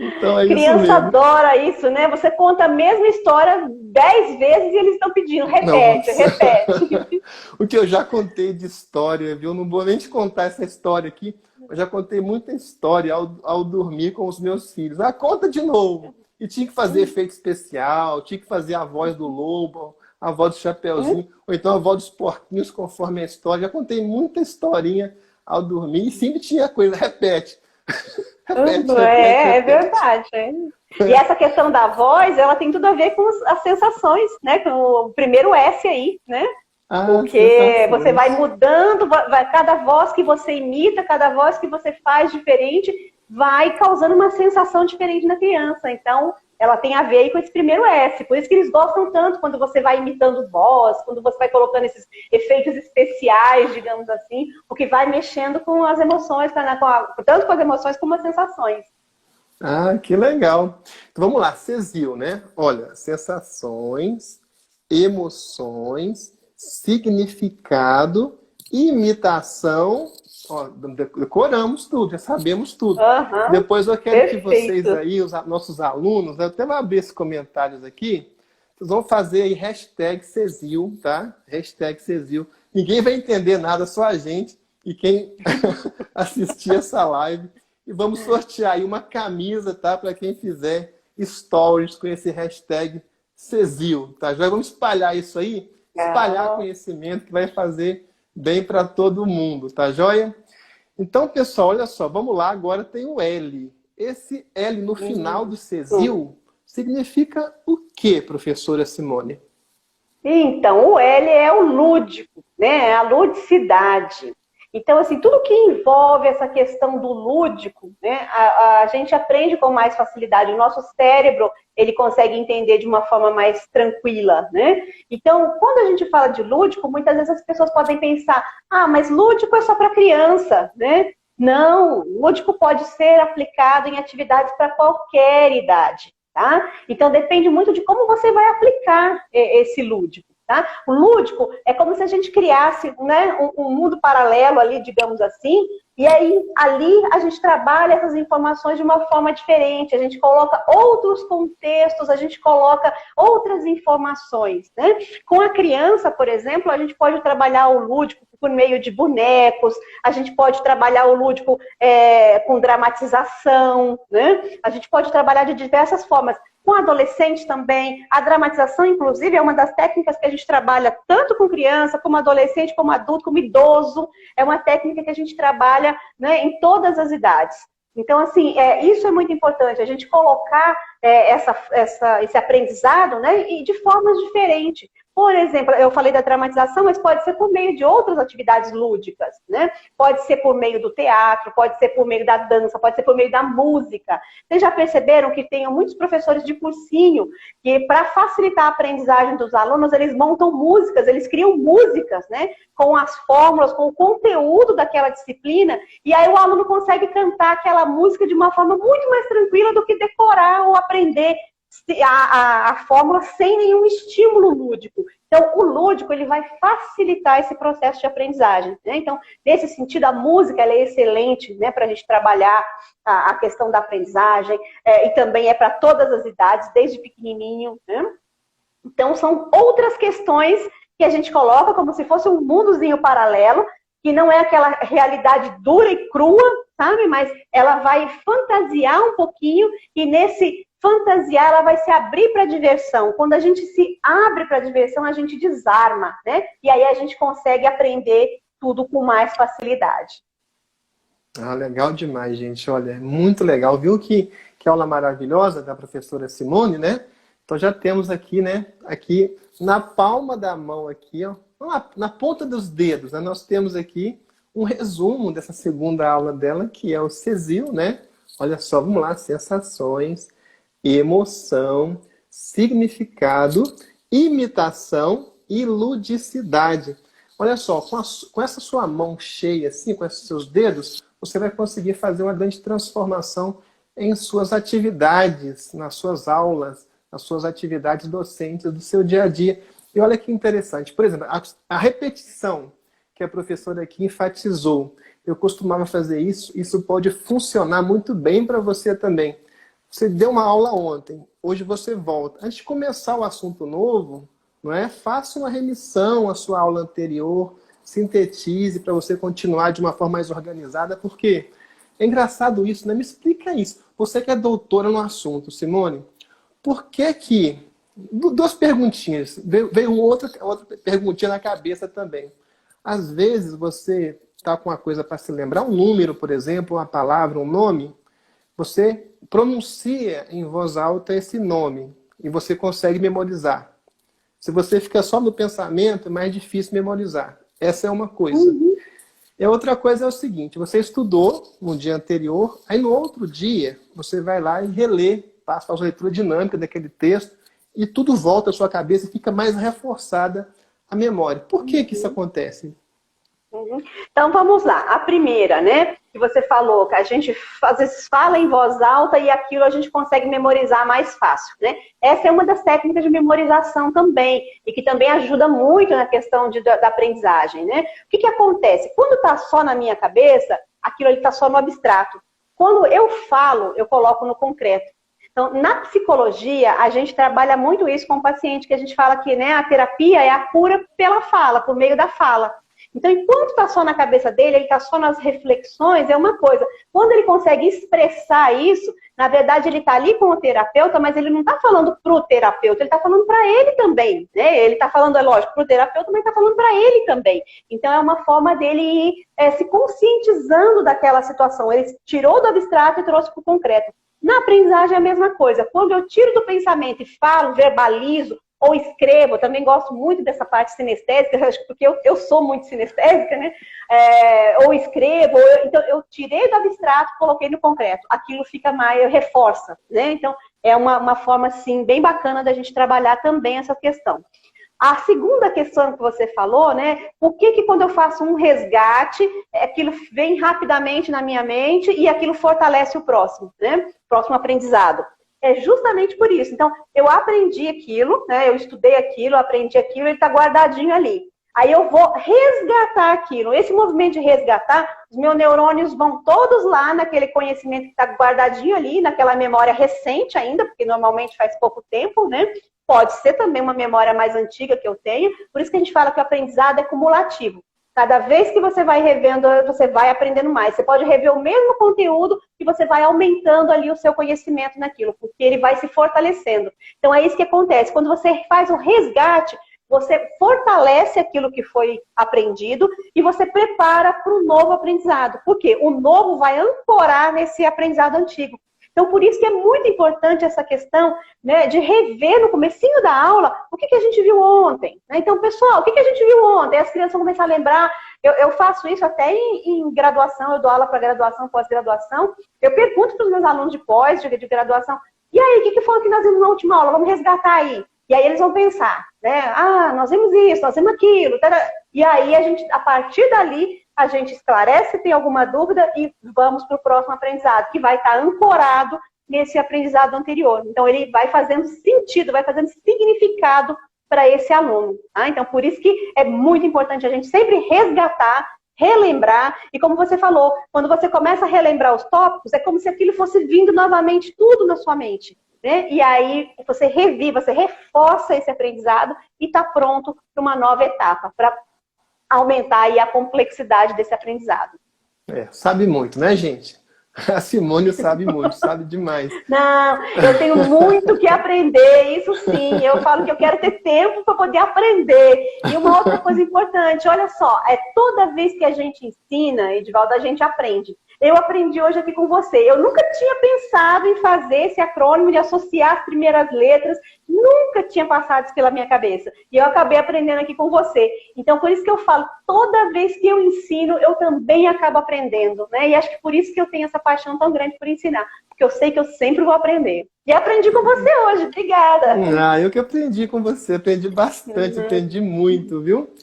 Então é isso Criança mesmo. adora isso, né? Você conta a mesma história 10 vezes e eles estão pedindo, repete, repete. O que eu já contei de história, viu? Não vou nem te contar essa história aqui. Eu já contei muita história ao dormir com os meus filhos. Ah, conta de novo. E tinha que fazer efeito especial, tinha que fazer a voz do lobo, a voz do Chapeuzinho, ou então a voz dos porquinhos, conforme a história. Já contei muita historinha ao dormir e sempre tinha coisa, repete. Repete. É verdade. E essa questão da voz, ela tem tudo a ver com as sensações, né? Com o primeiro S aí, né? Porque você vai mudando, cada voz que você imita, cada voz que você faz diferente, vai causando uma sensação diferente na criança. Então, ela tem a ver aí com esse primeiro S. Por isso que eles gostam tanto quando você vai imitando voz, quando você vai colocando esses efeitos especiais, digamos assim, porque vai mexendo com as emoções, tanto com as emoções como as sensações. Ah, que legal. Então, vamos lá, CESIL, né? Olha, sensações, emoções, significado, imitação. Ó, decoramos tudo, já sabemos tudo. Depois eu quero que vocês aí, os nossos alunos, eu até vou abrir esses comentários aqui, vocês vão fazer aí hashtag CESIL, tá? Hashtag CESIL. Ninguém vai entender nada, só a gente e quem assistir essa live. E vamos sortear aí uma camisa, tá? Para quem fizer stories com esse hashtag CESIL, tá? Já vamos espalhar isso aí, espalhar conhecimento que vai fazer bem para todo mundo, tá joia? Então, pessoal, olha só, vamos lá, agora tem o L. Esse L no final do CESIL significa o quê, professora Simone? Então, o L é o lúdico, né? A ludicidade. Então, assim, tudo que envolve essa questão do lúdico, né, a gente aprende com mais facilidade. O nosso cérebro, ele consegue entender de uma forma mais tranquila, né? Então, quando a gente fala de lúdico, muitas vezes as pessoas podem pensar, mas lúdico é só para criança, né? Não, lúdico pode ser aplicado em atividades para qualquer idade, tá? Então, depende muito de como você vai aplicar esse lúdico. Tá? O lúdico é como se a gente criasse, né, um mundo paralelo ali, digamos assim, E aí, ali, a gente trabalha essas informações de uma forma diferente, a gente coloca outros contextos, a gente coloca outras informações, né? Com a criança, por exemplo, a gente pode trabalhar o lúdico por meio de bonecos, a gente pode trabalhar o lúdico com dramatização, né? A gente pode trabalhar de diversas formas. Com adolescente também, a dramatização, inclusive, é uma das técnicas que a gente trabalha tanto com criança, como adolescente, como adulto, como idoso. É uma técnica que a gente trabalha, né, em todas as idades. Então, assim, isso é muito importante, a gente colocar esse aprendizado, né, e de formas diferentes. Por exemplo, eu falei da dramatização, mas pode ser por meio de outras atividades lúdicas, né? Pode ser por meio do teatro, pode ser por meio da dança, pode ser por meio da música. Vocês já perceberam que tem muitos professores de cursinho que, para facilitar a aprendizagem dos alunos, eles montam músicas, eles criam músicas, né? Com as fórmulas, com o conteúdo daquela disciplina, e aí o aluno consegue cantar aquela música de uma forma muito mais tranquila do que decorar ou aprender a fórmula sem nenhum estímulo lúdico. Então, o lúdico ele vai facilitar esse processo de aprendizagem, né? Então, nesse sentido, a música ela é excelente, né, para a gente trabalhar a questão da aprendizagem, e também é para todas as idades, desde pequenininho, né? Então, são outras questões que a gente coloca como se fosse um mundozinho paralelo, que não é aquela realidade dura e crua, sabe? Mas ela vai fantasiar um pouquinho, e nesse fantasiar, ela vai se abrir para a diversão. Quando a gente se abre para a diversão, a gente desarma, né? E aí a gente consegue aprender tudo com mais facilidade. Ah, legal demais, gente. Olha, muito legal. Viu que aula maravilhosa da professora Simone, né? Então já temos aqui, né? Aqui na palma da mão, aqui, ó, na ponta dos dedos, né? Nós temos aqui um resumo dessa segunda aula dela, que é o CESIL, né? Olha só, vamos lá, sensações, emoção, significado, imitação e ludicidade. Olha só, com essa sua mão cheia, assim, com esses seus dedos, você vai conseguir fazer uma grande transformação em suas atividades, nas suas aulas, nas suas atividades docentes do seu dia a dia. E olha que interessante. Por exemplo, a repetição que a professora aqui enfatizou. Eu costumava fazer isso, isso pode funcionar muito bem para você também. Você deu uma aula ontem, hoje você volta. Antes de começar o assunto novo, não é? Faça uma remissão à sua aula anterior, sintetize para você continuar de uma forma mais organizada, porque é engraçado isso, né? Me explica isso. Você que é doutora no assunto, Simone, por que... Duas perguntinhas, veio outra perguntinha na cabeça também. Às vezes você está com uma coisa para se lembrar, um número, por exemplo, uma palavra, um nome, você pronuncia em voz alta esse nome e você consegue memorizar. Se você fica só no pensamento, é mais difícil memorizar. Essa é uma coisa. E a outra coisa é o seguinte, você estudou no dia anterior, aí no outro dia você vai lá e relê, faz a leitura dinâmica daquele texto e tudo volta à sua cabeça e fica mais reforçada a memória. Por que que isso acontece? Então vamos lá, a primeira, né, que você falou, que a gente às vezes fala em voz alta e aquilo a gente consegue memorizar mais fácil, né? Essa é uma das técnicas de memorização também, e que também ajuda muito na questão da aprendizagem, né? O que acontece? Quando está só na minha cabeça, aquilo está só no abstrato. Quando eu falo, eu coloco no concreto. Então, na psicologia, a gente trabalha muito isso com o paciente, que a gente fala que, né, a terapia é a cura pela fala, por meio da fala. Então, enquanto está só na cabeça dele, ele está só nas reflexões, é uma coisa. Quando ele consegue expressar isso, na verdade ele está ali com o terapeuta, mas ele não está falando para o terapeuta, ele está falando para ele também, né? Ele está falando, é lógico, para o terapeuta, mas está falando para ele também. Então, é uma forma dele ir se conscientizando daquela situação. Ele tirou do abstrato e trouxe para o concreto. Na aprendizagem é a mesma coisa. Quando eu tiro do pensamento e falo, verbalizo, ou escrevo, eu também gosto muito dessa parte sinestésica, porque eu sou muito sinestésica, né? Ou escrevo, então eu tirei do abstrato, coloquei no concreto. Aquilo fica mais, reforça, né? Então é uma forma, assim, bem bacana da gente trabalhar também essa questão. A segunda questão que você falou, né? Por que quando eu faço um resgate, aquilo vem rapidamente na minha mente e aquilo fortalece o próximo, né? Próximo aprendizado. É justamente por isso. Então, eu aprendi aquilo, né? Eu estudei aquilo, aprendi aquilo, ele está guardadinho ali. Aí eu vou resgatar aquilo. Esse movimento de resgatar, os meus neurônios vão todos lá naquele conhecimento que está guardadinho ali, naquela memória recente ainda, porque normalmente faz pouco tempo, né? Pode ser também uma memória mais antiga que eu tenho. Por isso que a gente fala que o aprendizado é cumulativo. Cada vez que você vai revendo, você vai aprendendo mais. Você pode rever o mesmo conteúdo e você vai aumentando ali o seu conhecimento naquilo, porque ele vai se fortalecendo. Então é isso que acontece. Quando você faz um resgate, você fortalece aquilo que foi aprendido e você prepara para o novo aprendizado. Por quê? O novo vai ancorar nesse aprendizado antigo. Então, por isso que é muito importante essa questão, né, de rever no comecinho da aula o que a gente viu ontem. Né? Então, pessoal, o que a gente viu ontem? As crianças vão começar a lembrar. Eu faço isso até em graduação, eu dou aula para graduação, pós-graduação. Eu pergunto para os meus alunos de pós, de graduação, e aí, o que foi que nós vimos na última aula? Vamos resgatar aí. E aí eles vão pensar, né? Ah, nós vimos isso, nós vimos aquilo. E aí, a partir dali, a gente esclarece se tem alguma dúvida e vamos para o próximo aprendizado, que vai estar ancorado nesse aprendizado anterior. Então, ele vai fazendo sentido, vai fazendo significado para esse aluno. Tá? Então, por isso que é muito importante a gente sempre resgatar, relembrar. E como você falou, quando você começa a relembrar os tópicos, é como se aquilo fosse vindo novamente tudo na sua mente. Né? E aí você reviva, você reforça esse aprendizado e está pronto para uma nova etapa, para aumentar aí a complexidade desse aprendizado. Sabe muito, né, gente? A Simone sabe muito, sabe demais. Não, eu tenho muito que aprender, isso sim. Eu falo que eu quero ter tempo para poder aprender. E uma outra coisa importante, olha só, toda vez que a gente ensina, Edivaldo, a gente aprende. Eu aprendi hoje aqui com você. Eu nunca tinha pensado em fazer esse acrônimo de associar as primeiras letras. Nunca tinha passado isso pela minha cabeça. E eu acabei aprendendo aqui com você. Então, por isso que eu falo, toda vez que eu ensino, eu também acabo aprendendo. Né? E acho que por isso que eu tenho essa paixão tão grande por ensinar. Porque eu sei que eu sempre vou aprender. E aprendi com você hoje. Obrigada. Eu que aprendi com você. Aprendi bastante, aprendi muito, viu?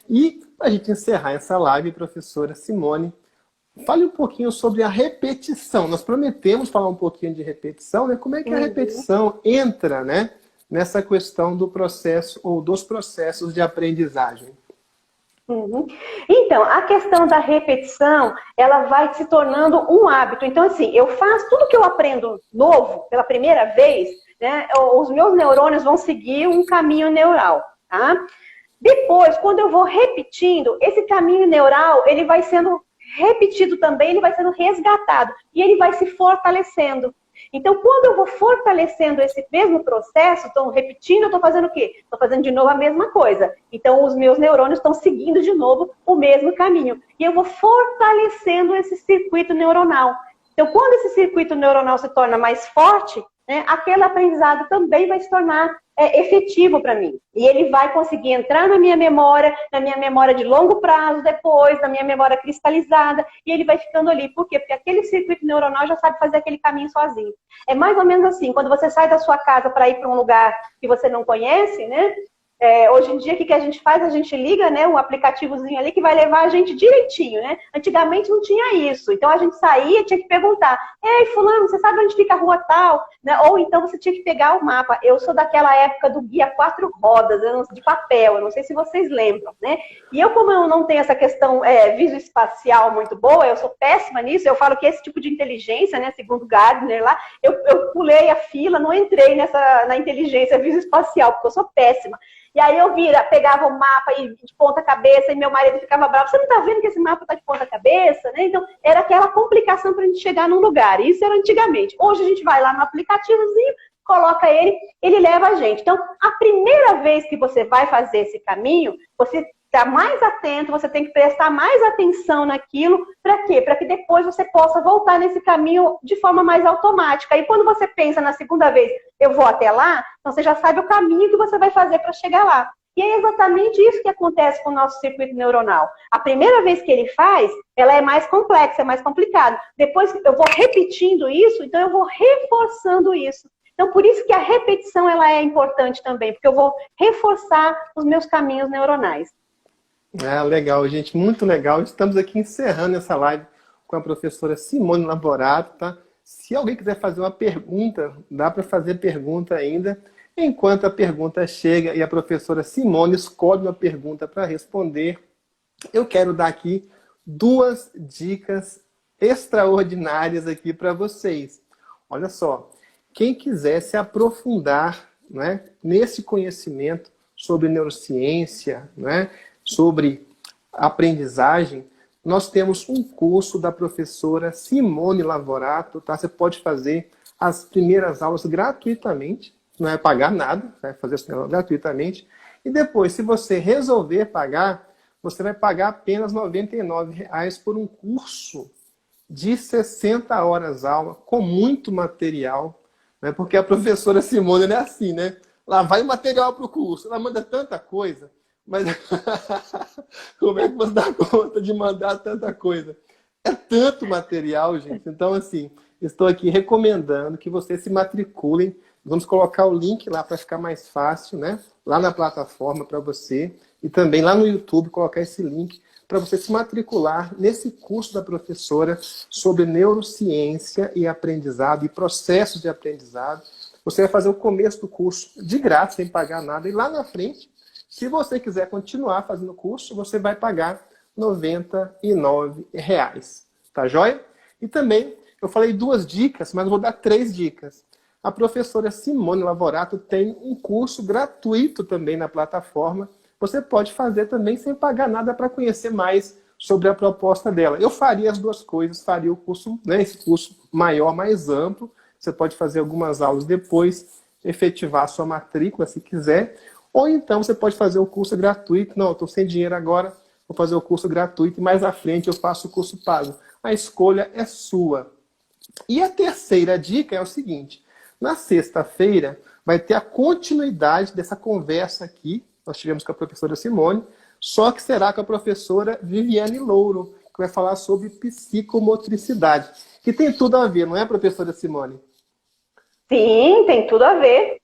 E, para a gente encerrar essa live, professora Simone, fale um pouquinho sobre a repetição. Nós prometemos falar um pouquinho de repetição, né? Como é que a repetição entra, né, nessa questão do processo ou dos processos de aprendizagem? Então, a questão da repetição, ela vai se tornando um hábito. Então, assim, eu faço tudo que eu aprendo novo, pela primeira vez, né, os meus neurônios vão seguir um caminho neural, tá? Depois, quando eu vou repetindo, esse caminho neural, ele vai sendo repetido também, ele vai sendo resgatado e ele vai se fortalecendo. Então, quando eu vou fortalecendo esse mesmo processo, estou repetindo, eu estou fazendo o quê? Estou fazendo de novo a mesma coisa. Então, os meus neurônios estão seguindo de novo o mesmo caminho. E eu vou fortalecendo esse circuito neuronal. Então, quando esse circuito neuronal se torna mais forte, né, aquele aprendizado também vai se tornar efetivo para mim. E ele vai conseguir entrar na minha memória de longo prazo depois, na minha memória cristalizada, e ele vai ficando ali. Por quê? Porque aquele circuito neuronal já sabe fazer aquele caminho sozinho. É mais ou menos assim, quando você sai da sua casa para ir para um lugar que você não conhece, né? Hoje em dia, o que a gente faz? A gente liga, né, um aplicativozinho ali que vai levar a gente direitinho, né? Antigamente não tinha isso. Então, a gente saía e tinha que perguntar: ei, fulano, você sabe onde fica a rua tal? Né? Ou então você tinha que pegar o mapa. Eu sou daquela época do guia 4 rodas, de papel. Eu não sei se vocês lembram, né? E eu, como eu não tenho essa questão visoespacial muito boa, eu sou péssima nisso. Eu falo que esse tipo de inteligência, né, segundo Gardner lá, eu pulei a fila, não entrei na inteligência visoespacial, porque eu sou péssima. E aí eu pegava o mapa de ponta cabeça e meu marido ficava bravo. Você não está vendo que esse mapa está de ponta cabeça? Né? Então, era aquela complicação para a gente chegar num lugar. Isso era antigamente. Hoje a gente vai lá no aplicativozinho, coloca ele leva a gente. Então, a primeira vez que você vai fazer esse caminho, você está mais atento, você tem que prestar mais atenção naquilo. Para quê? Para que depois você possa voltar nesse caminho de forma mais automática. E quando você pensa na segunda vez, eu vou até lá, então você já sabe o caminho que você vai fazer para chegar lá. E é exatamente isso que acontece com o nosso circuito neuronal. A primeira vez que ele faz, ela é mais complexa, é mais complicada. Depois eu vou repetindo isso, então eu vou reforçando isso. Então, por isso que a repetição ela é importante também, porque eu vou reforçar os meus caminhos neuronais. Legal, gente, muito legal. Estamos aqui encerrando essa live com a professora Simone Laborato, tá? Se alguém quiser fazer uma pergunta, dá para fazer pergunta ainda. Enquanto a pergunta chega e a professora Simone escolhe uma pergunta para responder, eu quero dar aqui duas dicas extraordinárias aqui para vocês. Olha só, quem quiser se aprofundar, né, nesse conhecimento sobre neurociência, né, sobre aprendizagem, nós temos um curso da professora Simone Lavorato, tá? Você pode fazer as primeiras aulas gratuitamente, não é pagar nada, vai fazer as primeiras aulas gratuitamente. E depois, se você resolver pagar, você vai pagar apenas R$ 99,00 por um curso de 60 horas aula, com muito material, né? Porque a professora Simone é assim, né? Lá vai material para o curso, ela manda tanta coisa, mas como é que você dá conta de mandar tanta coisa? É tanto material, gente. Então, assim, estou aqui recomendando que vocês se matriculem. Vamos colocar o link lá para ficar mais fácil, né? Lá na plataforma para você. E também lá no YouTube, colocar esse link para você se matricular nesse curso da professora sobre neurociência e aprendizado e processos de aprendizado. Você vai fazer o começo do curso de graça, sem pagar nada. E lá na frente, se você quiser continuar fazendo o curso, você vai pagar R$ 99,00. Tá joia? E também, eu falei duas dicas, mas vou dar 3 dicas. A professora Simone Lavorato tem um curso gratuito também na plataforma. Você pode fazer também sem pagar nada para conhecer mais sobre a proposta dela. Eu faria as duas coisas, faria o curso, né, esse curso maior, mais amplo. Você pode fazer algumas aulas depois, efetivar a sua matrícula, se quiser. Ou então você pode fazer o curso gratuito. Não, eu estou sem dinheiro agora, vou fazer o curso gratuito e mais à frente eu faço o curso pago. A escolha é sua. E a terceira dica é o seguinte. Na sexta-feira vai ter a continuidade dessa conversa aqui. Nós tivemos com a professora Simone, só que será com a professora Viviane Louro, que vai falar sobre psicomotricidade. Que tem tudo a ver, não é, professora Simone? Sim, tem tudo a ver,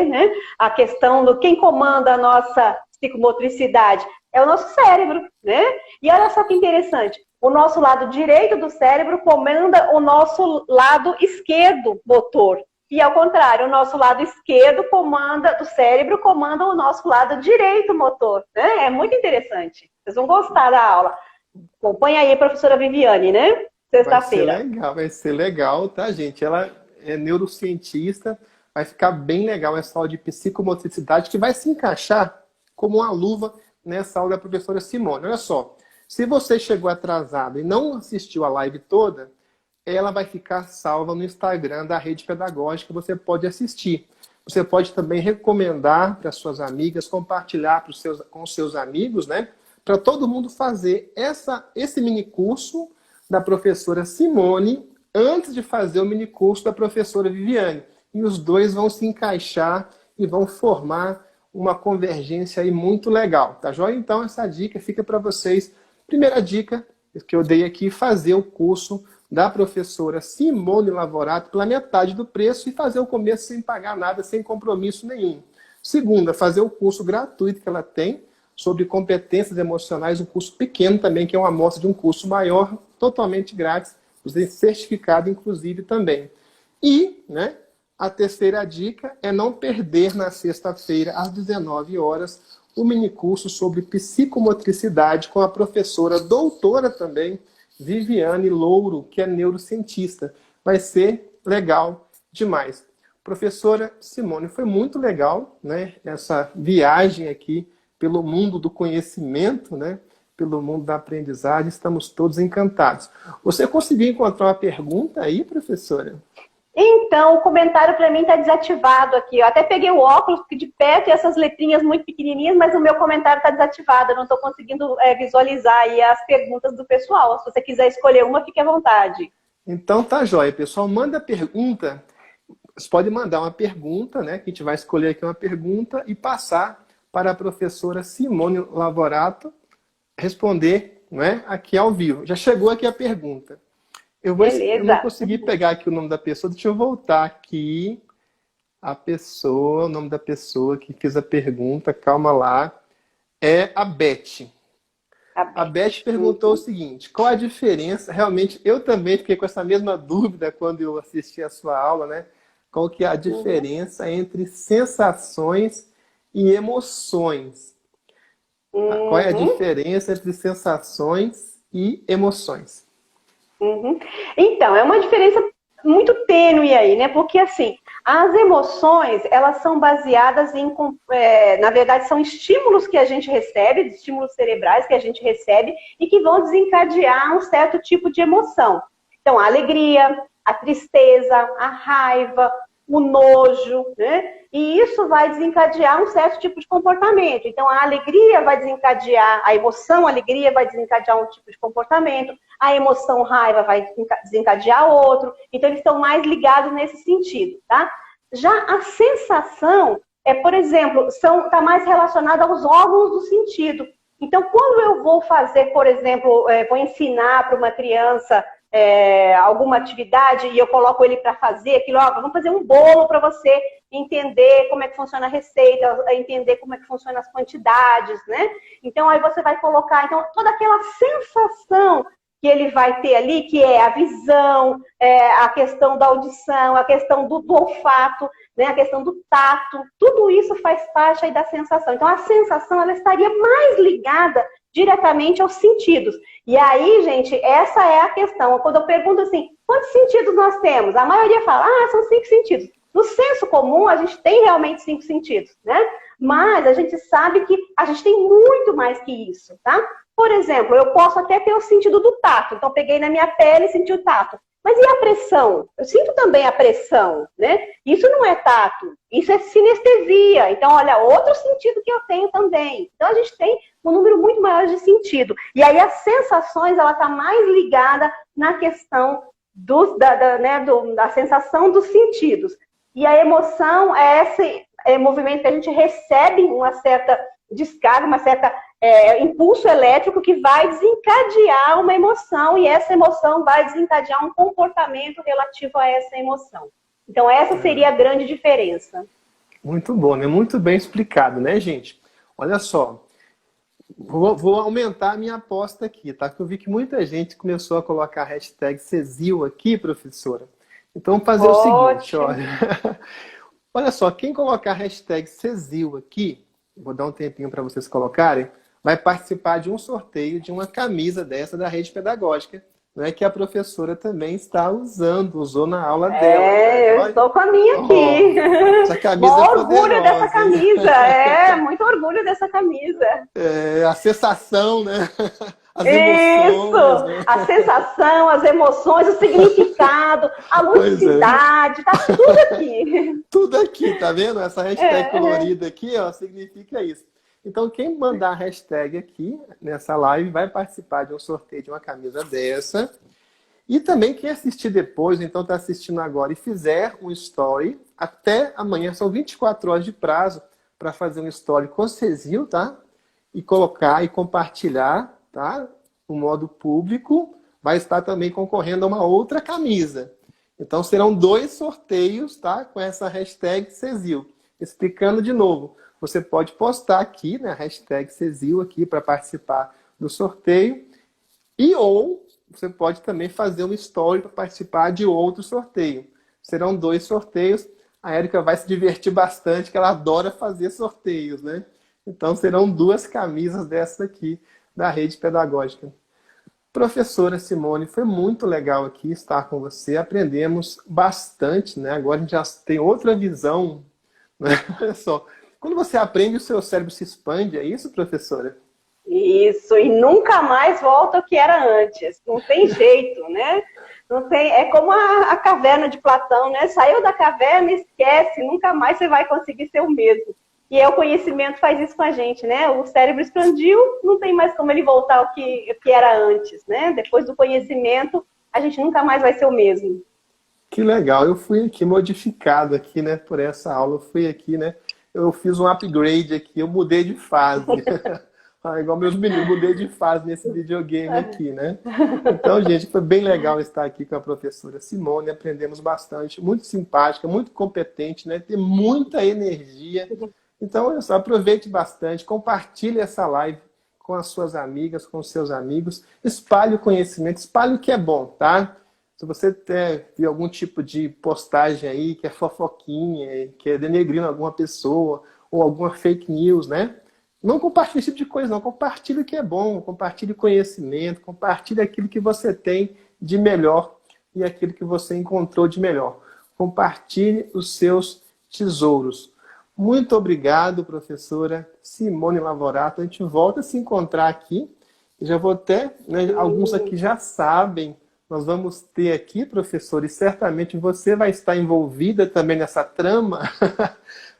né? A questão do quem comanda a nossa psicomotricidade é o nosso cérebro, né? E olha só que interessante, o nosso lado direito do cérebro comanda o nosso lado esquerdo motor. E ao contrário, o nosso lado esquerdo do cérebro comanda o nosso lado direito motor, né? É muito interessante. Vocês vão gostar da aula. Acompanha aí a professora Viviane, né? Sexta-feira. Vai ser legal, tá, gente? Ela é neurocientista, vai ficar bem legal essa aula de psicomotricidade, que vai se encaixar como uma luva nessa aula da professora Simone. Olha só, se você chegou atrasado e não assistiu a live toda, ela vai ficar salva no Instagram da Rede Pedagógica, você pode assistir. Você pode também recomendar para suas amigas, compartilhar com os seus amigos, né? Para todo mundo fazer esse mini curso da professora Simone antes de fazer o mini curso da professora Viviane. E os dois vão se encaixar e vão formar uma convergência aí muito legal, tá joia? Então essa dica fica para vocês. Primeira dica que eu dei aqui, fazer o curso da professora Simone Lavorato pela metade do preço e fazer o começo sem pagar nada, sem compromisso nenhum. Segunda, fazer o curso gratuito que ela tem sobre competências emocionais, um curso pequeno também, que é uma amostra de um curso maior, totalmente grátis, certificado inclusive também. E, né, a terceira dica é não perder na sexta-feira, às 19 horas, o minicurso sobre psicomotricidade com a professora doutora também, Viviane Louro, que é neurocientista. Vai ser legal demais. Professora Simone, foi muito legal, né, essa viagem aqui pelo mundo do conhecimento, né, pelo mundo da aprendizagem. Estamos todos encantados. Você conseguiu encontrar uma pergunta aí, professora? Então, o comentário para mim está desativado aqui. Eu até peguei o óculos de perto e essas letrinhas muito pequenininhas, mas o meu comentário está desativado. Eu não estou conseguindo visualizar aí as perguntas do pessoal. Se você quiser escolher uma, fique à vontade. Então tá jóia, pessoal. Manda pergunta. Você pode mandar uma pergunta, né? Que a gente vai escolher aqui uma pergunta e passar para a professora Simone Lavorato responder, né, aqui ao vivo. Já chegou aqui a pergunta. Eu não consegui pegar aqui o nome da pessoa. Deixa eu voltar aqui. O nome da pessoa que fez a pergunta, calma lá. É a Beth. A Beth perguntou o seguinte: qual a diferença? Realmente, eu também fiquei com essa mesma dúvida quando eu assisti a sua aula, né? qual que é a diferença entre sensações e emoções. Qual é a diferença entre sensações e emoções? Então, é uma diferença muito tênue aí, né? Porque, assim, as emoções, elas são baseadas em, na verdade, são estímulos que a gente recebe, estímulos cerebrais que a gente recebe e que vão desencadear um certo tipo de emoção. Então, a alegria, a tristeza, a raiva, o nojo, né? E isso vai desencadear um certo tipo de comportamento. Então, a alegria vai desencadear, a emoção, a alegria vai desencadear um tipo de comportamento, a emoção raiva vai desencadear outro. Então, eles estão mais ligados nesse sentido, tá? Já a sensação por exemplo, está mais relacionada aos órgãos do sentido. Então, quando eu vou fazer, por exemplo, vou ensinar para uma criança alguma atividade e eu coloco ele para fazer aquilo, vamos fazer um bolo para você entender como é que funciona a receita, entender como é que funcionam as quantidades, né? Então, aí você vai colocar toda aquela sensação que ele vai ter ali, que é a visão, a questão da audição, a questão do olfato, né, a questão do tato, tudo isso faz parte aí da sensação. Então, a sensação ela estaria mais ligada diretamente aos sentidos. E aí, gente, essa é a questão. Quando eu pergunto assim, quantos sentidos nós temos? A maioria fala, são 5 sentidos. No senso comum, a gente tem realmente 5 sentidos, né? Mas a gente sabe que a gente tem muito mais que isso, tá? Por exemplo, eu posso até ter o sentido do tato. Então, peguei na minha pele e senti o tato. Mas e a pressão? Eu sinto também a pressão, né? Isso não é tato, isso é sinestesia. Então, olha, outro sentido que eu tenho também. Então, a gente tem um número muito maior de sentido. E aí, as sensações, ela está mais ligada na questão da sensação dos sentidos. E a emoção é esse movimento que a gente recebe uma certa descarga, uma certa impulso elétrico que vai desencadear uma emoção e essa emoção vai desencadear um comportamento relativo a essa emoção. Então, essa seria a grande diferença. Muito bom, né? Muito bem explicado, né, gente? Olha só, vou aumentar a minha aposta aqui, tá? Porque eu vi que muita gente começou a colocar a hashtag Cezil aqui, professora. Então, vamos fazer o seguinte, olha. Olha só, quem colocar a hashtag Cezil aqui, vou dar um tempinho para vocês colocarem, vai participar de um sorteio de uma camisa dessa da rede pedagógica, né, que a professora também está usou na aula dela. Né? Eu estou com a minha aqui. Essa camisa é orgulho dessa camisa, muito orgulho dessa camisa. A sensação, né? As emoções, isso! Né? A sensação, as emoções, o significado, a ludicidade, tá tudo aqui. Tudo aqui, tá vendo? Essa hashtag colorida aqui, ó, significa isso. Então, quem mandar a hashtag aqui, nessa live, vai participar de um sorteio de uma camisa dessa. E também quem assistir depois, então está assistindo agora e fizer um story, até amanhã, são 24 horas de prazo para fazer um story com Cezil, tá? E colocar e compartilhar, tá? No modo público, vai estar também concorrendo a uma outra camisa. Então, serão 2 sorteios, tá? Com essa hashtag Cezil. Explicando de novo. Você pode postar aqui, né, a hashtag Cezil aqui para participar do sorteio. Ou você pode também fazer um story para participar de outro sorteio. Serão 2 sorteios. A Érica vai se divertir bastante, que ela adora fazer sorteios, né? Então serão 2 camisas dessas aqui da rede pedagógica. Professora Simone, foi muito legal aqui estar com você. Aprendemos bastante, né? Agora a gente já tem outra visão, né? Olha só. Quando você aprende, o seu cérebro se expande, é isso, professora? Isso, e nunca mais volta ao que era antes. Não tem jeito, né? Não tem, é como a caverna de Platão, né? Saiu da caverna, esquece, nunca mais você vai conseguir ser o mesmo. E o conhecimento faz isso com a gente, né? O cérebro expandiu, não tem mais como ele voltar ao que era antes, né? Depois do conhecimento, a gente nunca mais vai ser o mesmo. Que legal, eu fui aqui modificado aqui, né? Por essa aula, eu fui aqui, né? Eu fiz um upgrade aqui, eu mudei de fase. Igual meus meninos, mudei de fase nesse videogame aqui, né? Então, gente, foi bem legal estar aqui com a professora Simone, aprendemos bastante, muito simpática, muito competente, né? Tem muita energia. Então, olha só, aproveite bastante, compartilhe essa live com as suas amigas, com os seus amigos, espalhe o conhecimento, espalhe o que é bom, tá? Se Se você viu algum tipo de postagem aí que é fofoquinha, que é denegrindo alguma pessoa, ou alguma fake news, né? Não compartilhe esse tipo de coisa, não. Compartilhe o que é bom, compartilhe conhecimento, compartilhe aquilo que você tem de melhor e aquilo que você encontrou de melhor. Compartilhe os seus tesouros. Muito obrigado, professora Simone Lavorato. A gente volta a se encontrar aqui. Já vou até, né, alguns aqui já sabem, nós vamos ter aqui, professor, e certamente você vai estar envolvida também nessa trama.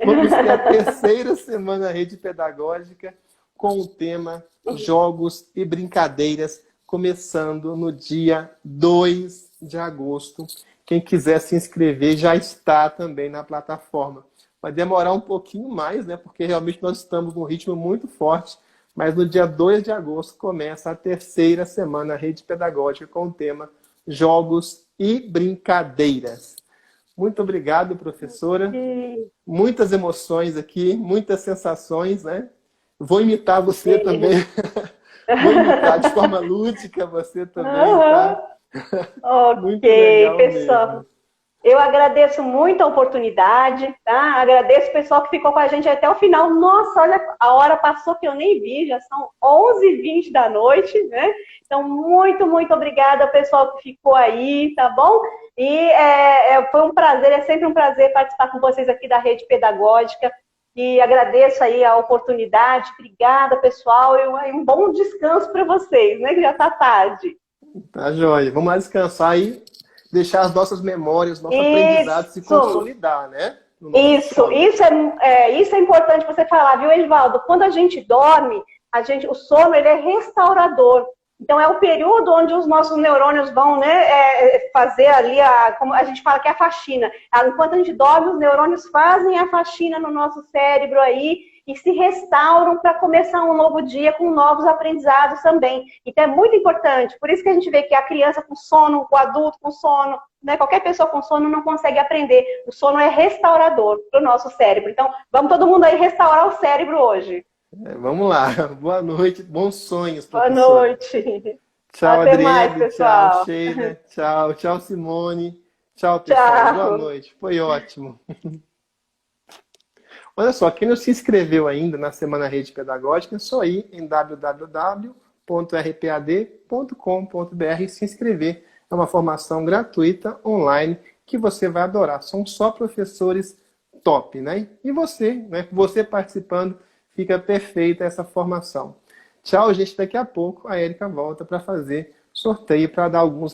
Vamos ter a terceira semana Rede Pedagógica com o tema Jogos e Brincadeiras, começando no dia 2 de agosto. Quem quiser se inscrever já está também na plataforma. Vai demorar um pouquinho mais, né? Porque realmente nós estamos num ritmo muito forte. Mas no dia 2 de agosto começa a terceira semana Rede Pedagógica com o tema Jogos e Brincadeiras. Muito obrigado, professora. Muitas emoções aqui, muitas sensações, né? Vou imitar você também. Vou imitar de forma lúdica você também, tá? Muito legal pessoal. mesmo. Eu agradeço muito a oportunidade, tá? Agradeço o pessoal que ficou com a gente até o final. Nossa, olha, a hora passou que eu nem vi, já são 11h20 da noite, né? Então, muito, muito obrigada ao pessoal que ficou aí, tá bom? E foi um prazer, é sempre um prazer participar com vocês aqui da Rede Pedagógica. E agradeço aí a oportunidade. Obrigada, pessoal, e um bom descanso para vocês, né? Que já tá tarde. Tá joia. Vamos lá descansar aí. Deixar as nossas memórias, nosso aprendizado se consolidar, né? Isso é importante você falar, viu, Edivaldo? Quando a gente dorme, o sono ele é restaurador. Então, é o período onde os nossos neurônios vão, né, fazer ali, como a gente fala que é a faxina. Enquanto a gente dorme, os neurônios fazem a faxina no nosso cérebro aí e se restauram para começar um novo dia com novos aprendizados também. Então, é muito importante. Por isso que a gente vê que a criança com sono, o adulto com sono, né, qualquer pessoa com sono não consegue aprender. O sono é restaurador para o nosso cérebro. Então, vamos todo mundo aí restaurar o cérebro hoje. Vamos lá. Boa noite, bons sonhos, professor. Boa noite. Tchau, Até Adriane. mais, pessoal. Tchau, Sheila. Tchau, tchau, Simone. Tchau, pessoal. Tchau. Boa noite. Foi ótimo. Olha só, quem não se inscreveu ainda na Semana Rede Pedagógica, é só ir em www.rpad.com.br e se inscrever. É uma formação gratuita, online, que você vai adorar. São só professores top, né? E você, né? Você participando, fica perfeita essa formação. Tchau, gente. Daqui a pouco a Érica volta para fazer sorteio, para dar alguns